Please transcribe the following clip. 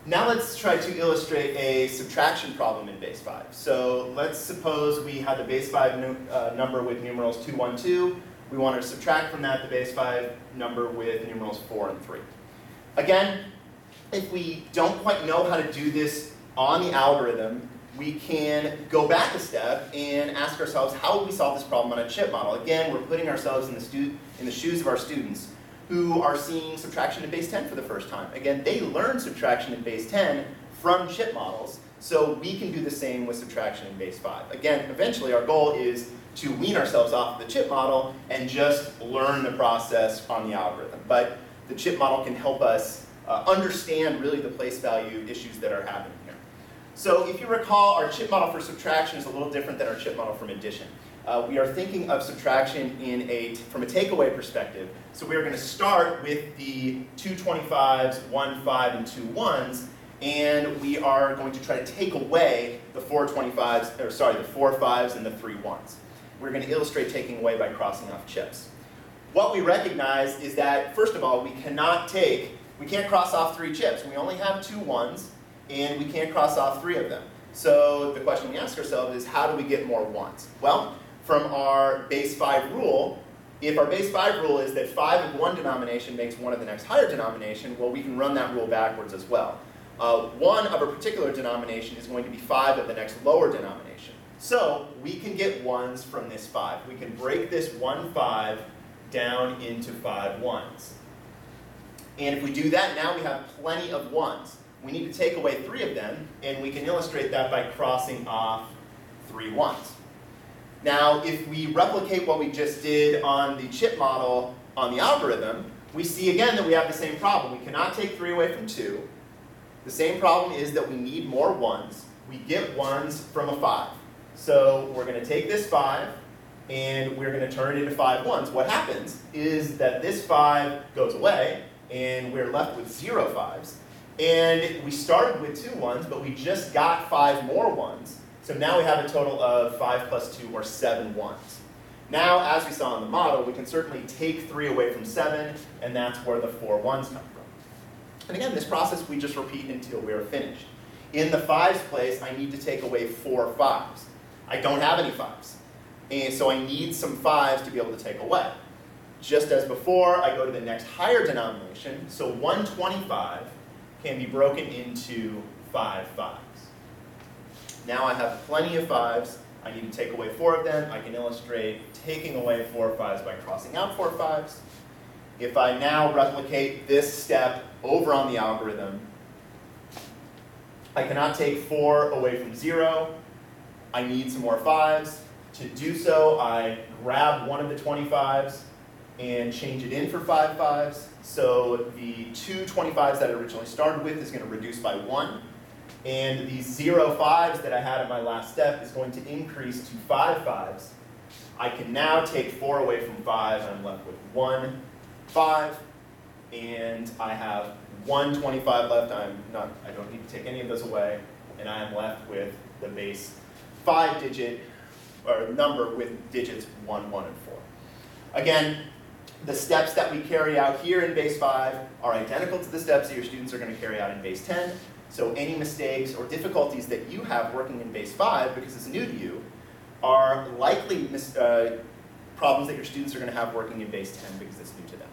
Now let's try to illustrate a subtraction problem in base 5. So let's suppose we had the base 5 number with numerals 2, 1, 2. We want to subtract from that the base 5 number with numerals 4 and 3. Again, if we don't quite know how to do this on the algorithm, we can go back a step and ask ourselves, how would we solve this problem on a chip model? Again, we're putting ourselves in the shoes of our students who are seeing subtraction in base 10 for the first time. Again, they learned subtraction in base 10 from chip models, so we can do the same with subtraction in base 5. Again, eventually our goal is to wean ourselves off the chip model and just learn the process on the algorithm. But the chip model can help us understand really the place value issues that are happening here. So if you recall, our chip model for subtraction is a little different than our chip model from addition. We are thinking of subtraction from a takeaway perspective. So we are going to start with the 2 25s, 1 5, and 2 1s, and we are going to try to take away the 4 25s, or sorry, the 4 5s and the 3 1s. We're going to illustrate taking away by crossing off chips. What we recognize is that, first of all, we can't cross off 3 chips. We only have 2 1s, and we can't cross off 3 of them. So the question we ask ourselves is, how do we get more 1s? Well, from our base 5 rule, if our base 5 rule is that 5 of one denomination makes 1 of the next higher denomination, well, we can run that rule backwards as well. 1 of a particular denomination is going to be 5 of the next lower denomination. So we can get 1s from this 5. We can break this 1 5 down into 5 1s. And if we do that, now we have plenty of 1s. We need to take away 3 of them, and we can illustrate that by crossing off 3 1s. Now, if we replicate what we just did on the chip model on the algorithm, we see again that we have the same problem. We cannot take 3 away from 2. The same problem is that we need more 1s. We get 1s from a 5. So we're going to take this 5, and we're going to turn it into 5 1s. What happens is that this 5 goes away, and we're left with 0 5s. And we started with 2 1s, but we just got 5 more 1s. So now we have a total of 5 plus 2, or 7 1s. Now, as we saw in the model, we can certainly take 3 away from 7, and that's where the 4 1s come from. And again, this process we just repeat until we are finished. In the 5's place, I need to take away 4 5s. I don't have any 5s. And so I need some 5s to be able to take away. Just as before, I go to the next higher denomination. So 125 can be broken into 5 5s. Now I have plenty of 5s. I need to take away 4 of them. I can illustrate taking away 4 5s by crossing out 4 5s. If I now replicate this step over on the algorithm, I cannot take 4 away from 0. I need some more 5s. To do so, I grab one of the 25s and change it in for 5 5s. So the 2 25s that I originally started with is going to reduce by 1. And the 0 5s that I had in my last step is going to increase to 5 5s. I can now take 4 away from 5, and I'm left with 1 5. And I have 1 25 left. I don't need to take any of those away. And I am left with the base 5-digit, or number with digits 1, 1, and 4. Again, the steps that we carry out here in base 5 are identical to the steps that your students are going to carry out in base 10. So any mistakes or difficulties that you have working in base 5, because it's new to you, are likely problems that your students are going to have working in base 10 because it's new to them.